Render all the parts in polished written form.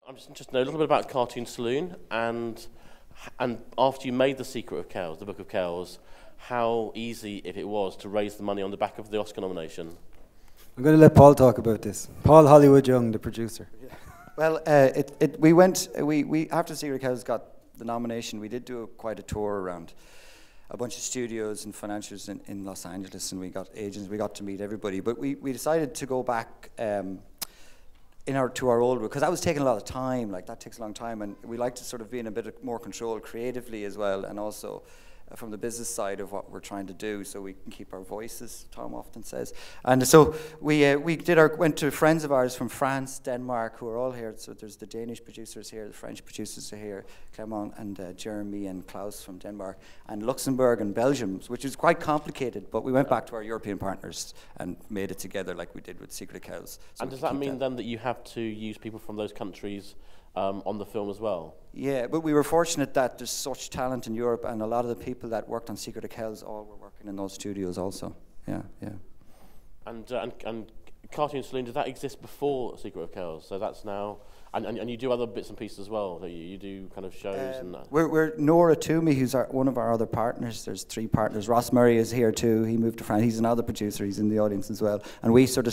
I'm just interested to know a little bit about Cartoon Saloon and after you made The Secret of Kells, the Book of Kells, how easy it was to raise the money on the back of the Oscar nomination. I'm going to let Paul talk about this. Paul Hollywood Young, the producer. Yeah. Well, we after Secret of Kells got the nomination, we did do quite a tour around a bunch of studios and financiers in Los Angeles, and we got agents, we got to meet everybody. But we decided to go back to our old, because that was taking a lot of time, like that takes a long time, and we like to sort of be in a bit more control creatively as well, and also from the business side of what we're trying to do, so we can keep our voices, Tom often says. And so we went to friends of ours from France, Denmark, who are all here. So there's the Danish producers here, the French producers are here, Clement and Jeremy and Klaus from Denmark, and Luxembourg and Belgium, which is quite complicated, but we went back to our European partners and made it together like we did with Secret of Kells. So and does that mean then that you have to use people from those countries on the film as well? Yeah, but we were fortunate that there's such talent in Europe, and a lot of the people that worked on Secret of Kells all were working in those studios also. Yeah, yeah. And Cartoon Saloon, did that exist before Secret of Kells? So that's now, and you do other bits and pieces as well. So you do kind of shows and that. We're Nora Toomey, who's one of our other partners. There's 3 partners. Ross Murray is here too. He moved to France. He's another producer. He's in the audience as well. And we set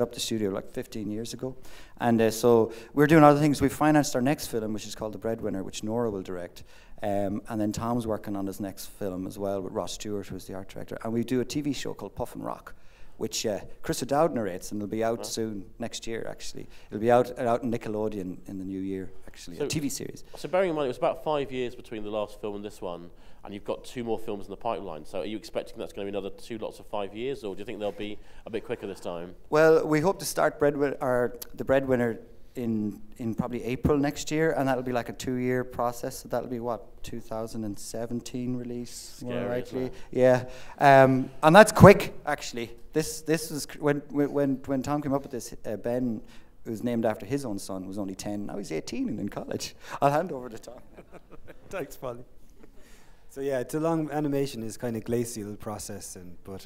up the studio like 15 years ago. And so we're doing other things. We financed our next film, which is called The Breadwinner, which Nora will direct. And then Tom's working on his next film as well with Ross Stewart, who's the art director. And we do a TV show called Puff and Rock, which Chris O'Dowd narrates, and it'll be out soon, next year actually. It'll be out in Nickelodeon in the new year, actually, a TV series. So bearing in mind, it was about 5 years between the last film and this one, and you've got 2 more films in the pipeline. So are you expecting that's going to be another 2 lots of 5 years, or do you think they'll be a bit quicker this time? Well, we hope to start The Breadwinner in probably April next year, and that'll be like a 2-year process. So that'll be what, 2017 release, more likely. Yeah, and that's quick actually. This was when Tom came up with this. Ben, who's named after his own son, was only 10. Now he's 18 and in college. I'll hand over to Tom. Thanks, Polly. So yeah, it's a long animation is kind of glacial process, but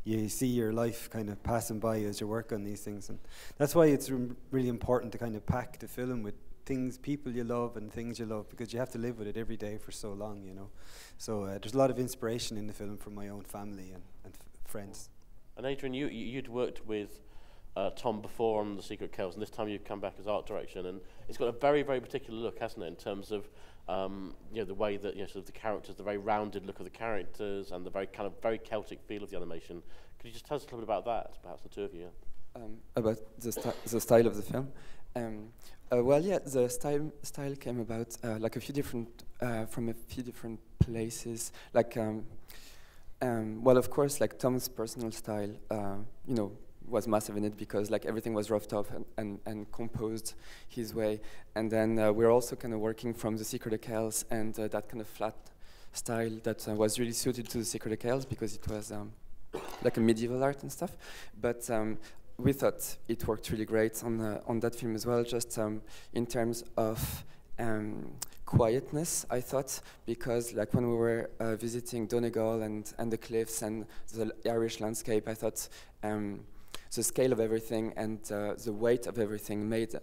you see your life kind of passing by as you work on these things, and that's why it's really important to kind of pack the film with things, people you love and things you love, because you have to live with it every day for so long, you know. So there's a lot of inspiration in the film from my own family and friends. And Adrien, you'd worked with Tom before on The Secret of Kells, and this time you've come back as art direction, and it's got a very, very particular look, hasn't it, in terms of the way that sort of the characters, the very rounded look of the characters, and the very kind of very Celtic feel of the animation. Could you just tell us a little bit about that, perhaps the 2 of you? About the style of the film. Well, yeah, the style came about like a few different from a few different places. Like, well, of course, like Tom's personal style, was massive in it, because like everything was roughed up and composed his way. And then we're also kind of working from The Secret of Kells and that kind of flat style that was really suited to The Secret of Kells, because it was like a medieval art and stuff. But we thought it worked really great on that film as well, just in terms of quietness, I thought, because like when we were visiting Donegal and the cliffs and the Irish landscape, I thought the scale of everything and the weight of everything made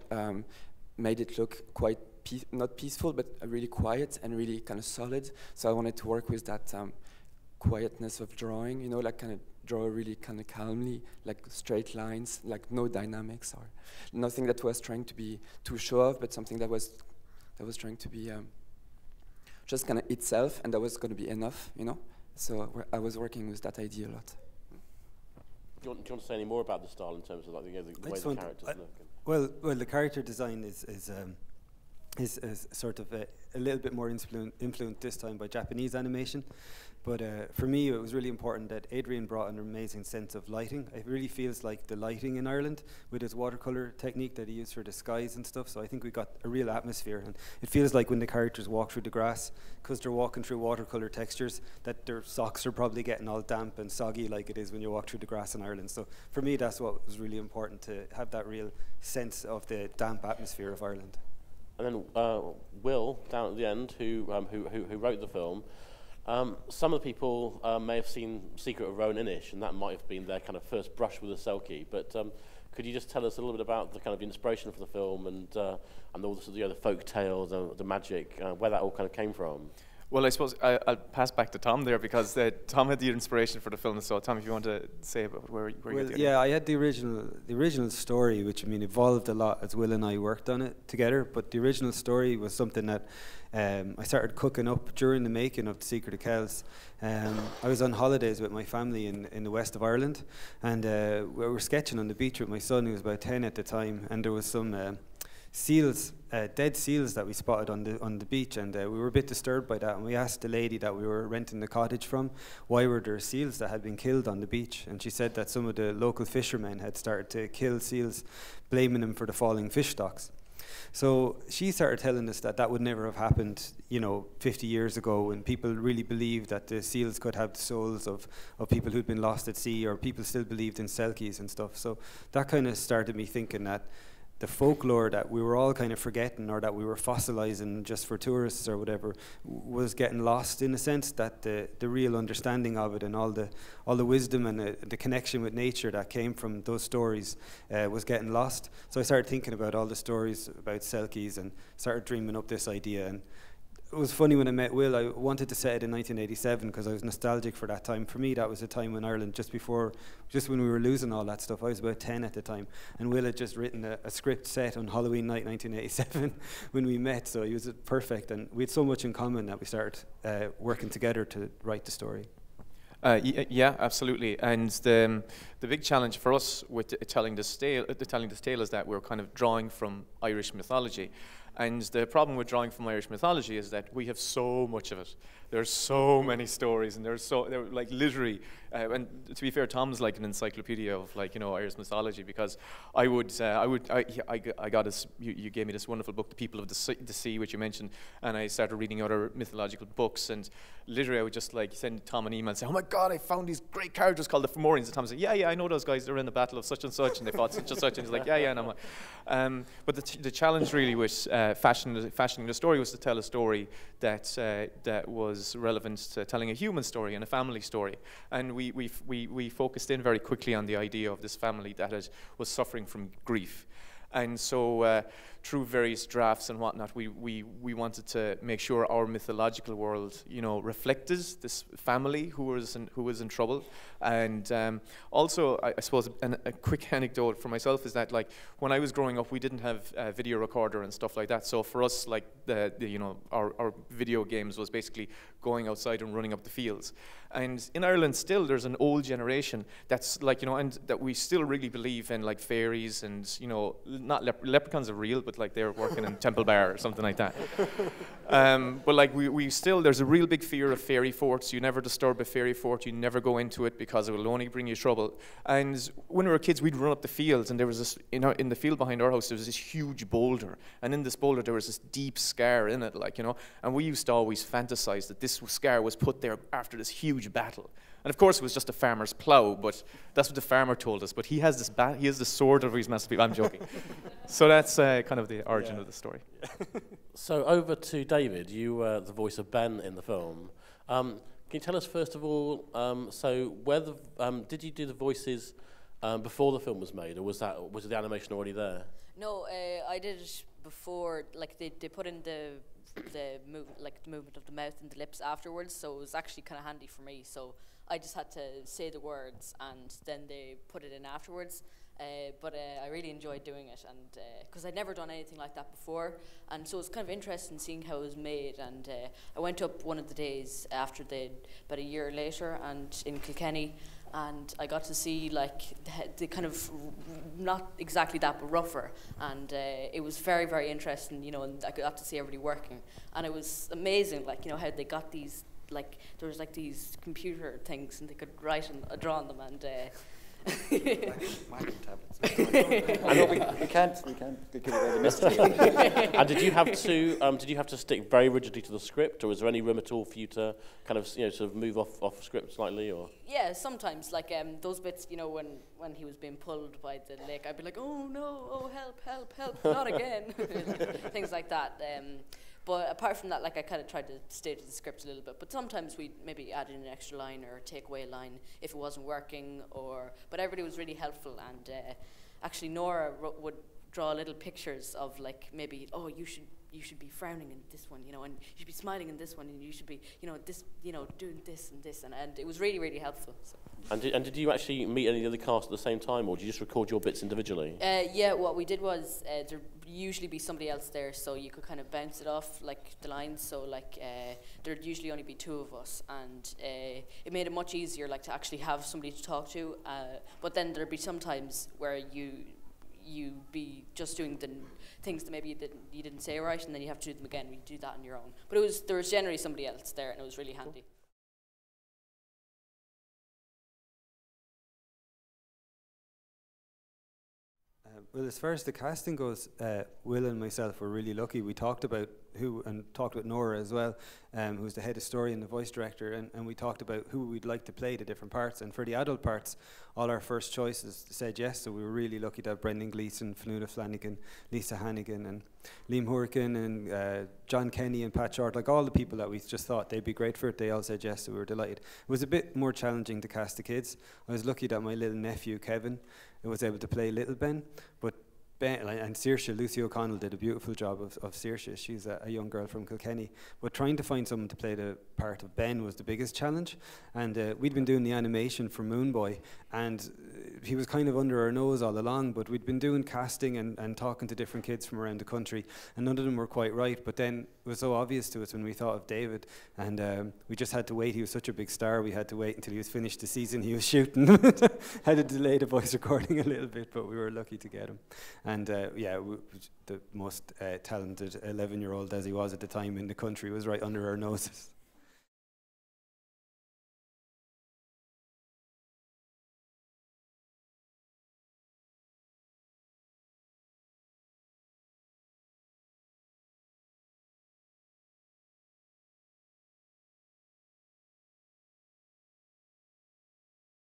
it look quite not peaceful, but really quiet and really kind of solid. So I wanted to work with that quietness of drawing, like kind of draw really kind of calmly, like straight lines, like no dynamics or nothing that was trying to be too show off, but something that was trying to be just kind of itself, and that was going to be enough, So I was working with that idea a lot. Do you want to say any more about the style in terms of like the way the characters look? Well, the character design is sort of a little bit more influenced this time by Japanese animation. But for me, it was really important that Adrien brought an amazing sense of lighting. It really feels like the lighting in Ireland with his watercolor technique that he used for the skies and stuff. So I think we got a real atmosphere. And it feels like when the characters walk through the grass, because they're walking through watercolor textures, that their socks are probably getting all damp and soggy like it is when you walk through the grass in Ireland. So for me, that's what was really important, to have that real sense of the damp atmosphere of Ireland. And then Will, down at the end, who wrote the film, Some of the people may have seen Secret of Roan Inish, and that might have been their kind of first brush with the Selkie. But could you just tell us a little bit about the kind of inspiration for the film and all the, the folk tales, the magic, where that all kind of came from? Well, I suppose I'll pass back to Tom there, because Tom had the inspiration for the film. So, Tom, if you want to say about where you got the idea. Yeah, I had the original story, which evolved a lot as Will and I worked on it together. But the original story was something that I started cooking up during the making of The Secret of Kells. I was on holidays with my family in the west of Ireland, and we were sketching on the beach with my son, who was about 10 at the time, and there was some seals, dead seals that we spotted on the beach, and we were a bit disturbed by that, and we asked the lady that we were renting the cottage from, why were there seals that had been killed on the beach, and she said that some of the local fishermen had started to kill seals, blaming them for the falling fish stocks. So she started telling us that would never have happened, 50 years ago, when people really believed that the seals could have the souls of people who'd been lost at sea, or people still believed in selkies and stuff. So that kind of started me thinking that the folklore that we were all kind of forgetting, or that we were fossilizing just for tourists or whatever, was getting lost, in a sense, that the real understanding of it and all the wisdom and the connection with nature that came from those stories was getting lost. So I started thinking about all the stories about selkies and started dreaming up this idea. And it was funny, when I met Will, I wanted to set it in 1987 because I was nostalgic for that time. For me, that was a time when Ireland, just when we were losing all that stuff. I was about 10 at the time, and Will had just written a script set on Halloween night 1987 when we met, so he was perfect, and we had so much in common that we started working together to write the story. Yeah, absolutely. And the big challenge for us with telling this tale is that we're kind of drawing from Irish mythology. And the problem with drawing from Irish mythology is that we have so much of it. There's so many stories, and they're like literally. And to be fair, Tom's like an encyclopedia of Irish mythology, because you gave me this wonderful book, The People of the Sea, which you mentioned, and I started reading other mythological books, and literally I would just send Tom an email and say, "Oh my God, I found these great characters called the Fomorians." And Tom said, "Yeah, I know those guys. They're in the battle of such and such, and they fought such and such." And he's like, "Yeah," and I'm like, but the challenge really was fashioning the story was to tell a story that was relevant to telling a human story and a family story, and we focused in very quickly on the idea of this family that was suffering from grief. And so through various drafts and whatnot, we wanted to make sure our mythological world, reflected this family who was in trouble. And also, I suppose, a quick anecdote for myself is that, when I was growing up, we didn't have a video recorder and stuff like that. So for us, our video games was basically going outside and running up the fields. And in Ireland, still, there's an old generation that's and that we still really believe in fairies and not leprechauns are real, but they're working in Temple Bar or something like that. But we still, there's a real big fear of fairy forts. You never disturb a fairy fort. You never go into it because it will only bring you trouble. And when we were kids, we'd run up the fields, and there was this in the field behind our house, there was this huge boulder, and in this boulder there was this deep scar in it, and we used to always fantasize that this scar was put there after this huge battle. And of course, it was just a farmer's plow, but that's what the farmer told us. But he has this sword over his massive. I'm joking. So that's kind of the origin of the story. So over to David. You were the voice of Ben in the film. Can you tell us first of all? Did you do the voices before the film was made, or was the animation already there? No, I did it before. They put in the movement of the mouth and the lips afterwards, so it was actually kind of handy for me. So I just had to say the words, and then they put it in afterwards. But I really enjoyed doing it, and because I'd never done anything like that before, and so it's kind of interesting seeing how it was made. And I went up one of the days after about a year later, and in Kilkenny, and I got to see the kind of not exactly that, but rougher, and it was very, very interesting, and I got to see everybody working, and it was amazing, how they got these, there was these computer things, and they could write and draw on them, and Magnum tablets. I know we can't give away the mystery. And did you have to stick very rigidly to the script, or was there any room at all for you to kind of sort of move off script slightly, or? Yeah, sometimes those bits, when he was being pulled by the lake, I'd be like, oh no, oh help, not again, things like that. But apart from that, like I kind of tried to stay to the script a little bit. But sometimes we'd maybe add in an extra line or take away a line if it wasn't working. But everybody was really helpful, and actually Nora would draw little pictures of like maybe, oh, you should be frowning in this one, you know, and you should be smiling in this one, and you should be, you know, this, you know, doing this and this, and it was really, really helpful. So. And did you actually meet any of the cast at the same time, or did you just record your bits individually? Yeah, what we did was there'd usually be somebody else there, so you could kind of bounce it off, like the lines. So like there'd usually only be two of us, and it made it much easier, like to actually have somebody to talk to. But then there'd be some times where you be just doing the things that maybe you didn't say right, and then you have to do them again. We do that on your own. But there was generally somebody else there, and it was really handy. Well, as far as the casting goes, Will and myself were really lucky. We talked about talked with Nora as well, who's the head of story and the voice director, and we talked about who we'd like to play the different parts. And for the adult parts, all our first choices said yes, so we were really lucky to have Brendan Gleeson, Fiona Flanagan, Lisa Hannigan, and Liam Hurricane, and John Kenny and Pat Short, like all the people that we just thought they'd be great for it, they all said yes, so we were delighted. It was a bit more challenging to cast the kids. I was lucky that my little nephew, Kevin, was able to play Little Ben, but Ben and Saoirse, Lucy O'Connell did a beautiful job of Saoirse. She's a young girl from Kilkenny. But trying to find someone to play the part of Ben was the biggest challenge. And we'd been doing the animation for Moon Boy, and he was kind of under our nose all along, but we'd been doing casting and talking to different kids from around the country, and none of them were quite right. But then it was so obvious to us when we thought of David, and we just had to wait. He was such a big star, we had to wait until he was finished the season he was shooting. Had to delay the voice recording a little bit, but we were lucky to get him. And the most talented 11-year-old as he was at the time in the country was right under our noses.